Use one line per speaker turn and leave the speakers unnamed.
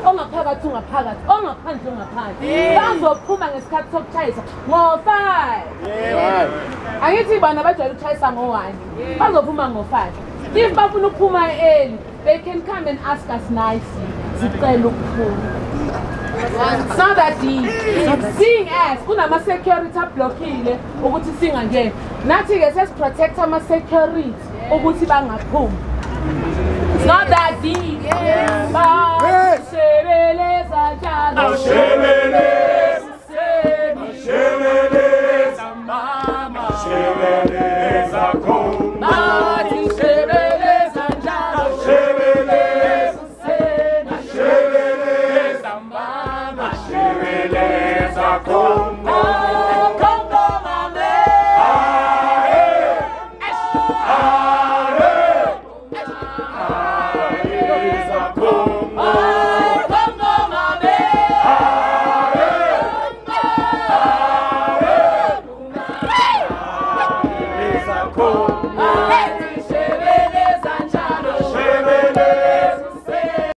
ongaphakathi ungaphakathi ongaphandle ungaphandle bazophuma ngesikhathi sokuchayisa ngo-5 angithi bana bajwayele ukuchayisa ngo-1 bazophuma ngo-5 if bafuna ukuphuma early they can come and ask us nicely sicela ukuphuma. It's not that deep. Seeing as kunama-security ablockile ukuthi singangeni nathi-ke sesiprotect ama-security ukuthi bangaphumi. It's not that deep. Basebeleza njalo. Basebeleza mama. Basebeleza khona. Bathi sebeleza njalo. Basebeleza mama. Basebeleza khona.
Hey!